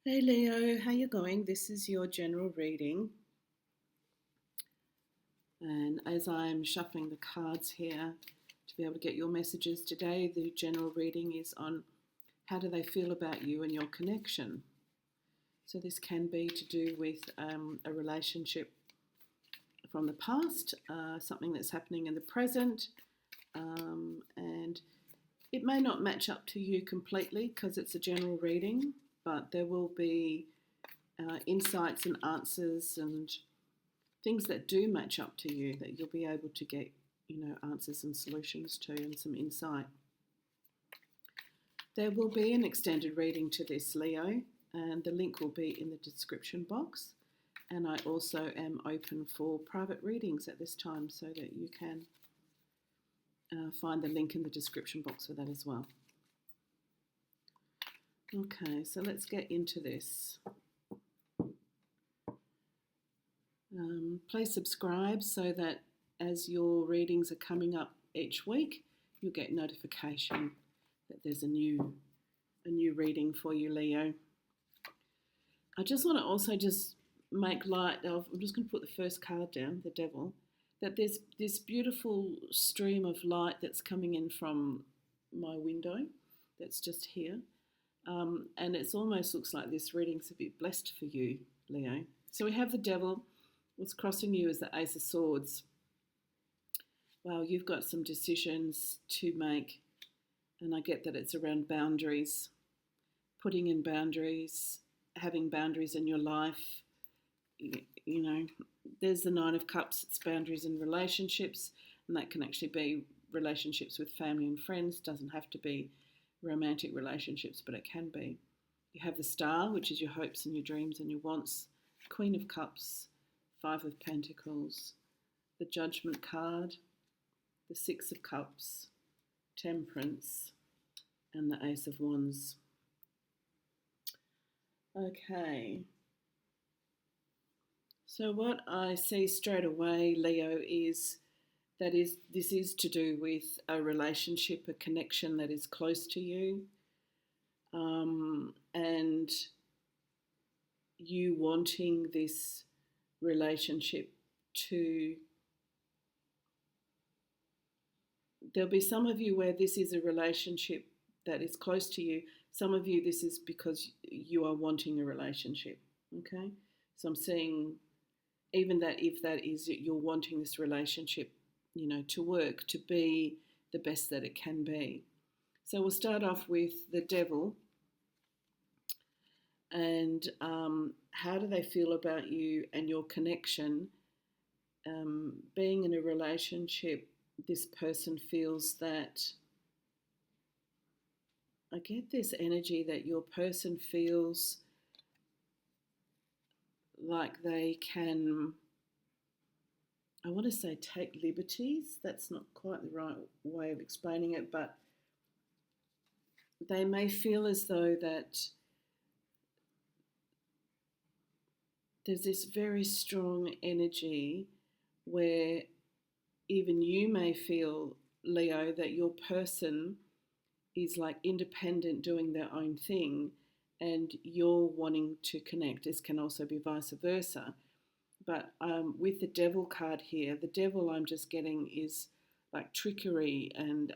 Hey Leo, how you going? This is your general reading. And as I'm shuffling the cards here to be able to get your messages today, the general reading is on how do they feel about you and your connection. So this can be to do with a relationship from the past, something that's happening in the present, and it may not match up to you completely because it's a general reading, but there will be insights and answers and things that do match up to you that you'll be able to get, answers and solutions to and some insight. There will be an extended reading to this, Leo, and the link will be in the description box. And I also am open for private readings at this time so that you can find the link in the description box for that as well. Okay, so let's get into this. Please subscribe so that as your readings are coming up each week, you'll get notification that there's a new reading for you, Leo. I just want to also just make light of, I'm just going to put the first card down, the Devil, that there's this beautiful stream of light that's coming in from my window that's just here. And it almost looks like this reading's a bit blessed for you, Leo. So we have the Devil. What's crossing you is the Ace of Swords. Well, you've got some decisions to make, and I get that it's around boundaries, putting in boundaries, having boundaries in your life. You know, there's the Nine of Cups, it's boundaries in relationships, and that can actually be relationships with family and friends, doesn't have to be romantic relationships, but it can be. You have the Star, which is your hopes and your dreams and your wants, Queen of Cups, Five of Pentacles, the Judgment card, the Six of Cups, Temperance, and the Ace of Wands. Okay. So what I see straight away, Leo, is this is to do with a relationship, a connection that is close to you, and you wanting this relationship to, there'll be some of you where this is a relationship that is close to you. Some of you, this is because you are wanting a relationship, okay? So I'm seeing even that if that is you're wanting this relationship, to work, to be the best that it can be. So we'll start off with the Devil. And how do they feel about you and your connection? Being in a relationship, this person feels that, I get this energy that your person feels like they can, I want to say take liberties. That's not quite the right way of explaining it, but they may feel as though that there's this very strong energy where even you may feel, Leo, that your person is like independent, doing their own thing, and you're wanting to connect. This can also be vice versa. But with the Devil card here, the Devil I'm just getting is like trickery and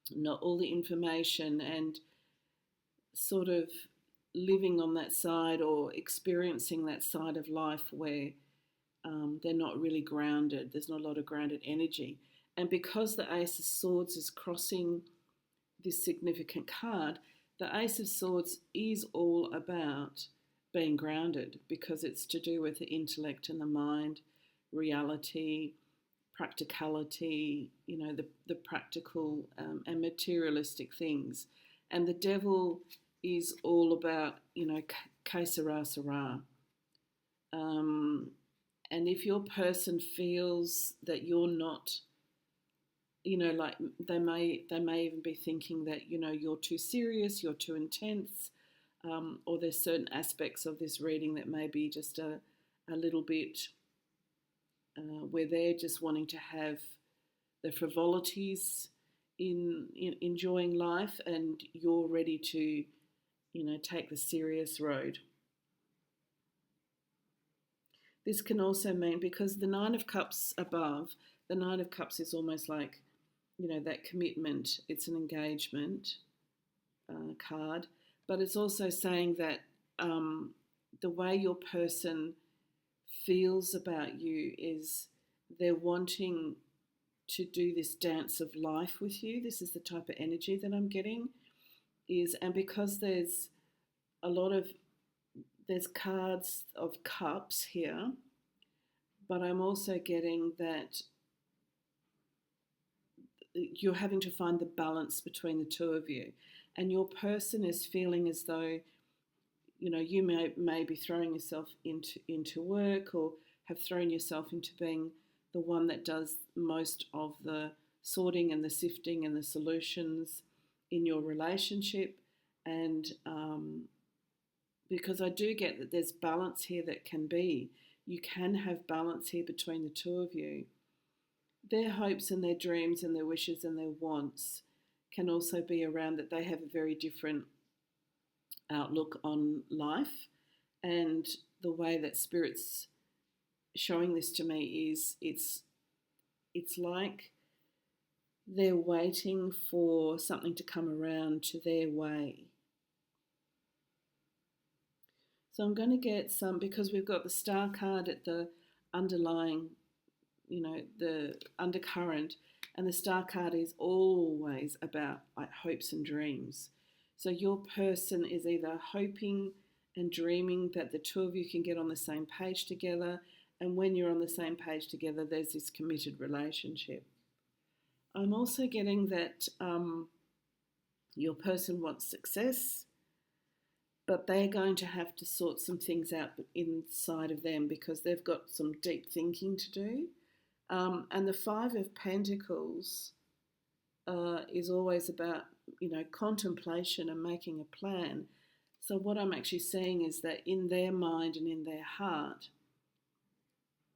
not all the information and sort of living on that side or experiencing that side of life where they're not really grounded. There's not a lot of grounded energy. And because the Ace of Swords is crossing this significant card, the Ace of Swords is all about being grounded because it's to do with the intellect and the mind, reality, practicality, the practical and materialistic things. And the Devil is all about, que sera, sera. And if your person feels that you're not, like they may even be thinking that, you're too serious, you're too intense, or there's certain aspects of this reading that may be just a little bit where they're just wanting to have the frivolities in enjoying life, and you're ready to take the serious road. This can also mean, because the Nine of Cups above, the Nine of Cups is almost like, that commitment. It's an engagement card, but it's also saying that the way your person feels about you is they're wanting to do this dance of life with you. This is the type of energy that I'm getting. And because there's cards of cups here, but I'm also getting that you're having to find the balance between the two of you, and your person is feeling as though you may be throwing yourself into work, or have thrown yourself into being the one that does most of the sorting and the sifting and the solutions in your relationship. And because I do get that there's balance here you can have balance here between the two of you. Their hopes and their dreams and their wishes and their wants can also be around that they have a very different outlook on life. And the way that Spirit's showing this to me is it's like they're waiting for something to come around to their way. So I'm going to get some, because we've got the Star card at the underlying, the undercurrent, and the Star card is always about like hopes and dreams. So your person is either hoping and dreaming that the two of you can get on the same page together, and when you're on the same page together, there's this committed relationship. I'm also getting that your person wants success, but they're going to have to sort some things out inside of them, because they've got some deep thinking to do. And the Five of Pentacles is always about, contemplation and making a plan. So what I'm actually seeing is that in their mind and in their heart,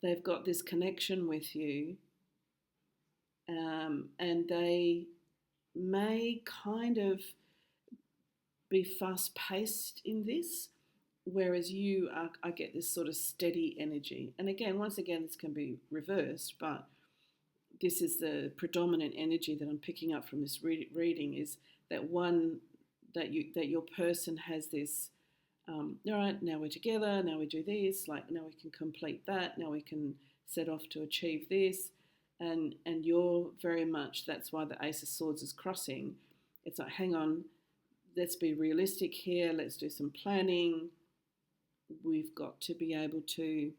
they've got this connection with you, and they may kind of be fast-paced in this, whereas I get this sort of steady energy. And again, once again, this can be reversed, but this is the predominant energy that I'm picking up from this reading, is that that your person has this, all right, now we're together, now we do this, like now we can complete that, now we can set off to achieve this. And you're very much, that's why the Ace of Swords is crossing. It's like, hang on, let's be realistic here, let's do some planning. We've got to be able to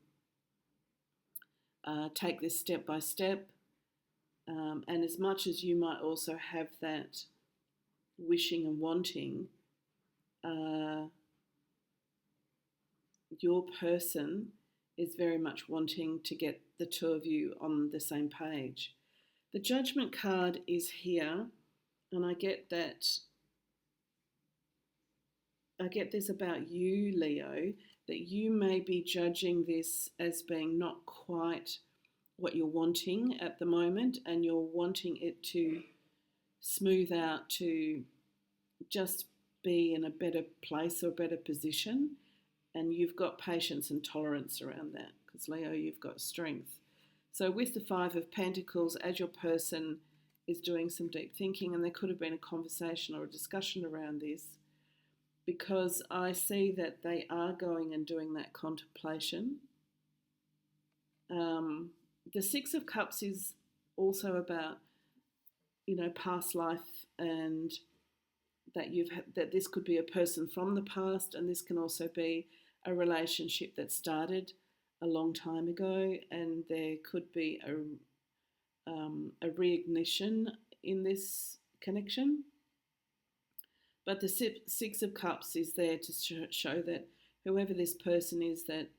take this step by step. And as much as you might also have that wishing and wanting, your person is very much wanting to get the two of you on the same page. The Judgment card is here, and I get this about you, Leo, that you may be judging this as being not quite what you're wanting at the moment, and you're wanting it to smooth out, to just be in a better place or a better position. And you've got patience and tolerance around that, because Leo, you've got strength. So with the Five of Pentacles, as your person is doing some deep thinking, and there could have been a conversation or a discussion around this, because I see that they are going and doing that contemplation. The Six of Cups is also about, past life, and that this could be a person from the past, and this can also be a relationship that started a long time ago, and there could be a reignition in this connection. But the Six of Cups is there to show that whoever this person is that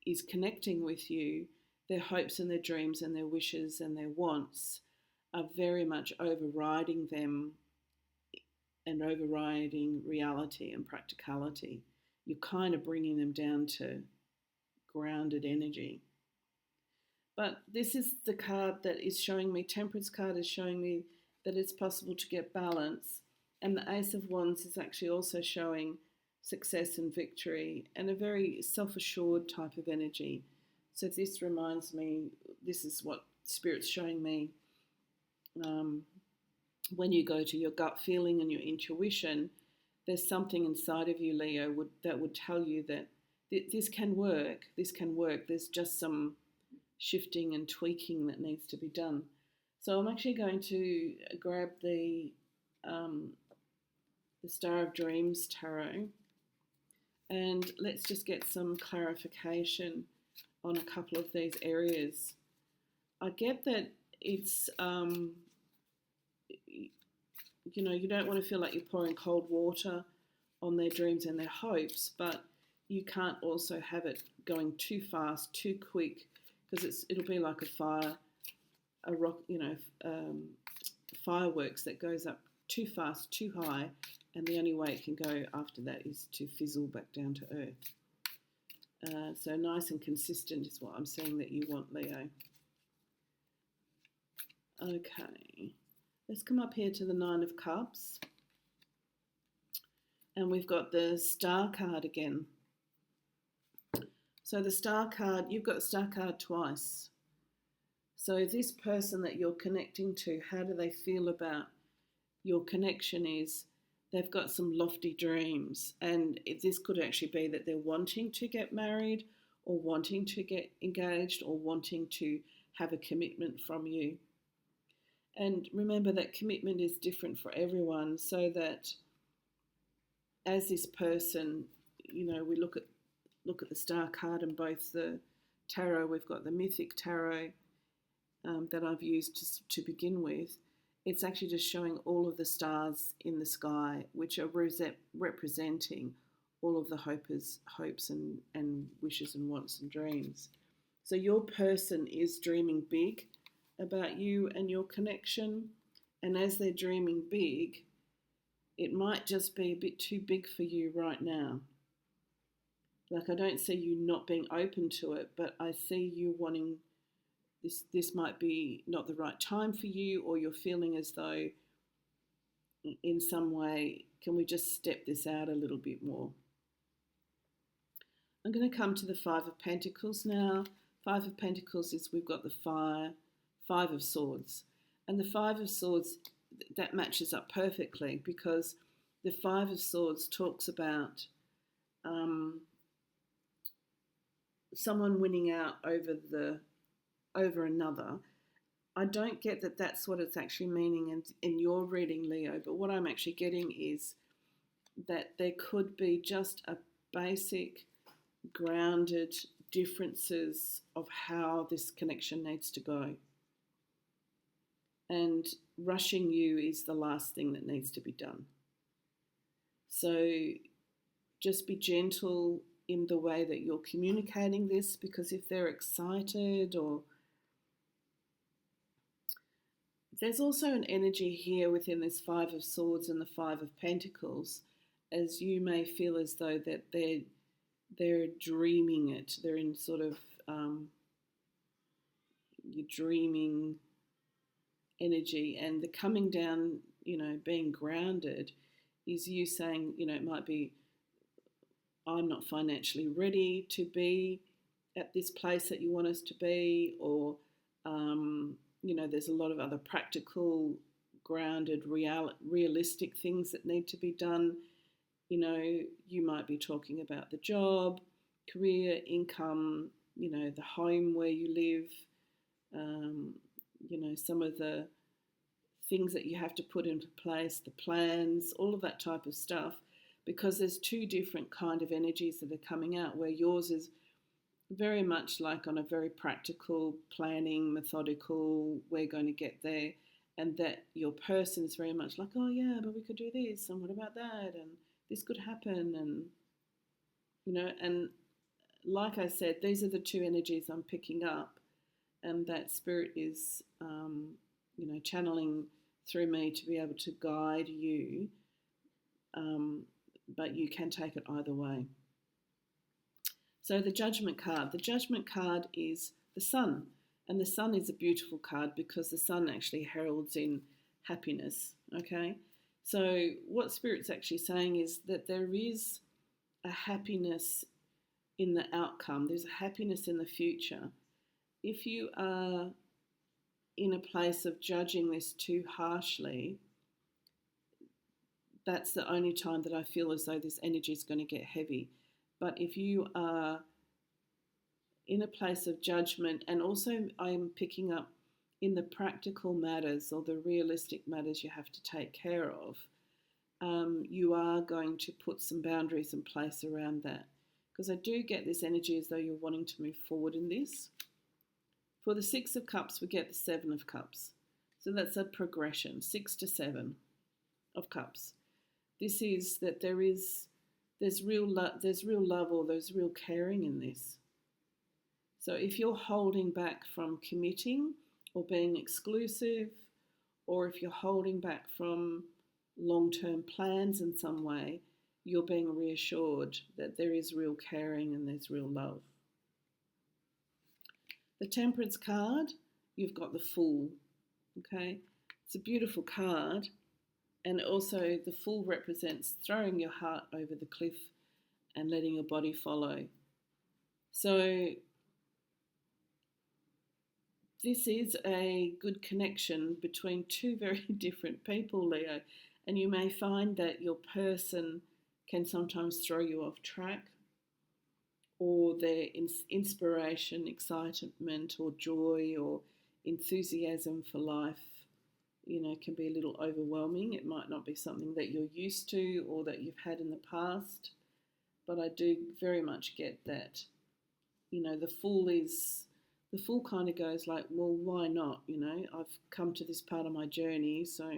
is connecting with you, their hopes and their dreams and their wishes and their wants are very much overriding them and overriding reality and practicality. You're kind of bringing them down to grounded energy. But this is the card that is showing me, Temperance card is showing me that it's possible to get balance, And the Ace of Wands is actually also showing success and victory and a very self-assured type of energy. So this reminds me, this is what Spirit's showing me. When you go to your gut feeling and your intuition, there's something inside of you, Leo, that would tell you that this can work. This can work. There's just some shifting and tweaking that needs to be done. So I'm actually going to grab the Star of Dreams tarot, and let's just get some clarification on a couple of these areas. I get that it's you don't want to feel like you're pouring cold water on their dreams and their hopes, but you can't also have it going too fast, too quick, because it'll be like a rock, fireworks that goes up too fast, too high, and the only way it can go after that is to fizzle back down to earth. So nice and consistent is what I'm saying that you want, Leo. Okay, let's come up here to the Nine of Cups. And we've got the Star card again. So the Star card, you've got the Star card twice. So this person that you're connecting to, how do they feel about your connection is they've got some lofty dreams. And this could actually be that they're wanting to get married or wanting to get engaged or wanting to have a commitment from you. And remember that commitment is different for everyone, so that as this person, we look at the Star card and both the tarot, we've got the Mythic Tarot that I've used to begin with. It's actually just showing all of the stars in the sky, which are representing all of the hopes and wishes and wants and dreams. So your person is dreaming big about you and your connection, and as they're dreaming big, it might just be a bit too big for you right now. Like, I don't see you not being open to it, but I see you wanting this might be not the right time for you, or you're feeling as though in some way, can we just step this out a little bit more? I'm going to come to the Five of Pentacles now. Five of Pentacles is we've got the Five of Swords. And the Five of Swords, that matches up perfectly, because the Five of Swords talks about someone winning out over another. I don't get that that's what it's actually meaning in your reading, Leo, but what I'm actually getting is that there could be just a basic, grounded differences of how this connection needs to go. And rushing you is the last thing that needs to be done. So just be gentle in the way that you're communicating this, because if they're excited, or there's also an energy here within this Five of Swords and the Five of Pentacles, as you may feel as though that they're dreaming it. They're in sort of you're dreaming energy, and the coming down, being grounded is you saying, it might be, I'm not financially ready to be at this place that you want us to be, or, there's a lot of other practical, grounded, realistic things that need to be done. You might be talking about the job, career, income, the home where you live, some of the things that you have to put into place, the plans, all of that type of stuff, because there's two different kind of energies that are coming out, where yours is very much like on a very practical, planning, methodical, we're going to get there, and that your person is very much like, oh yeah, but we could do this, and what about that, and this could happen, and like I said, these are the two energies I'm picking up, and that Spirit is, channeling through me to be able to guide you, but you can take it either way. So the Judgment card. The Judgment card is the Sun, and the Sun is a beautiful card because the Sun actually heralds in happiness, okay? So what Spirit's actually saying is that there is a happiness in the outcome. There's a happiness in the future. If you are in a place of judging this too harshly, that's the only time that I feel as though this energy is going to get heavy. But if you are in a place of judgment, and also I'm picking up in the practical matters or the realistic matters you have to take care of, you are going to put some boundaries in place around that. Because I do get this energy as though you're wanting to move forward in this. For the Six of Cups, we get the Seven of Cups. So that's a progression, 6 to 7 of Cups. This is that there's real love or there's real caring in this. So if you're holding back from committing or being exclusive, or if you're holding back from long-term plans in some way, you're being reassured that there is real caring and there's real love. The Temperance card, you've got the Fool, okay? It's a beautiful card, and also the Fool represents throwing your heart over the cliff and letting your body follow. So this is a good connection between two very different people, Leo, and you may find that your person can sometimes throw you off track, or their inspiration, excitement, or joy, or enthusiasm for life, can be a little overwhelming. It might not be something that you're used to or that you've had in the past, but I do very much get that. The Fool kind of goes like, well, why not? I've come to this part of my journey, so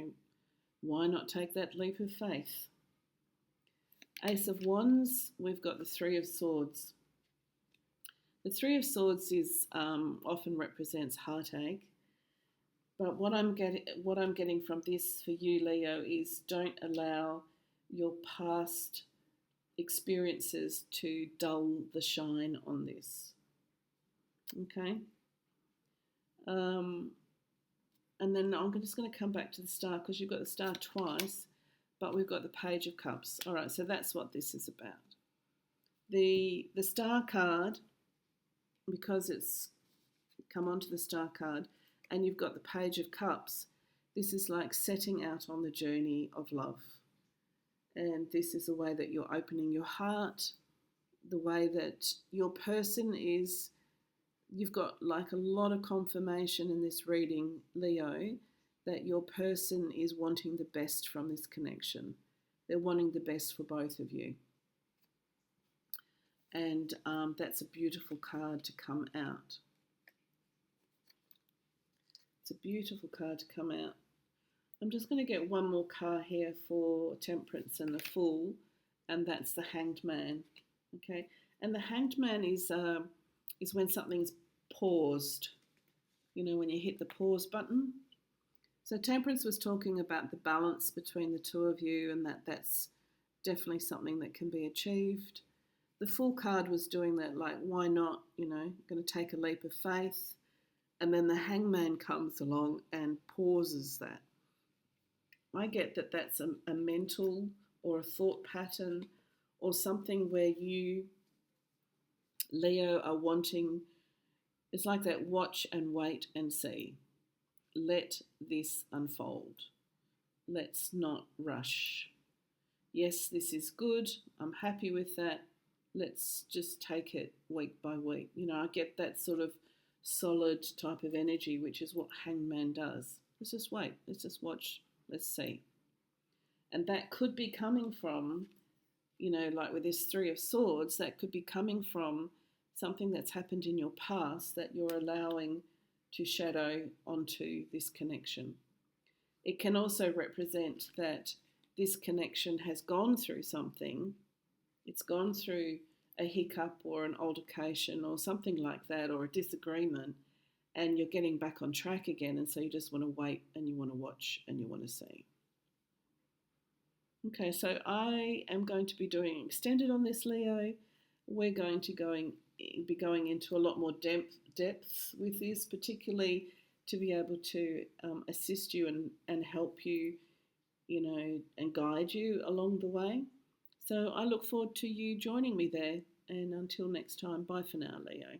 why not take that leap of faith? Ace of Wands, we've got the Three of Swords. The Three of Swords often represents heartache, but what I'm getting from this for you, Leo, is don't allow your past experiences to dull the shine on this. Okay. And then I'm just going to come back to the Star, because you've got the Star twice, but we've got the Page of Cups. All right, so that's what this is about. The Star card, because it's come onto the Star card, and you've got the Page of Cups, this is like setting out on the journey of love. And this is the way that you're opening your heart, the way that your person is. You've got like a lot of confirmation in this reading, Leo, that your person is wanting the best from this connection. They're wanting the best for both of you. And that's a beautiful card to come out. It's a beautiful card to come out. I'm just going to get one more card here for Temperance and the Fool, and that's the Hanged Man. Okay, and the Hanged Man is when something's paused. When you hit the pause button. So Temperance was talking about the balance between the two of you, and that's definitely something that can be achieved. The Fool card was doing that, like, why not, going to take a leap of faith. And then the Hangman comes along and pauses that. I get that that's a mental or a thought pattern or something where you, Leo, are wanting, it's like that watch and wait and see. Let this unfold. Let's not rush. Yes, this is good. I'm happy with that. Let's just take it week by week. I get that sort of solid type of energy, which is what Hangman does. Let's just wait. Let's just watch. Let's see. And that could be coming from, like with this Three of Swords, that could be coming from something that's happened in your past that you're allowing to shadow onto this connection. It can also represent that this connection has gone through something. It's gone through a hiccup or an altercation or something like that, or a disagreement, and you're getting back on track again, and so you just want to wait and you want to watch and you want to see. Okay, so I am going to be doing extended on this, Leo. We're going to be going into a lot more depths with this, particularly to be able to assist you and help you and guide you along the way. So I look forward to you joining me there. And until next time, bye for now, Leo.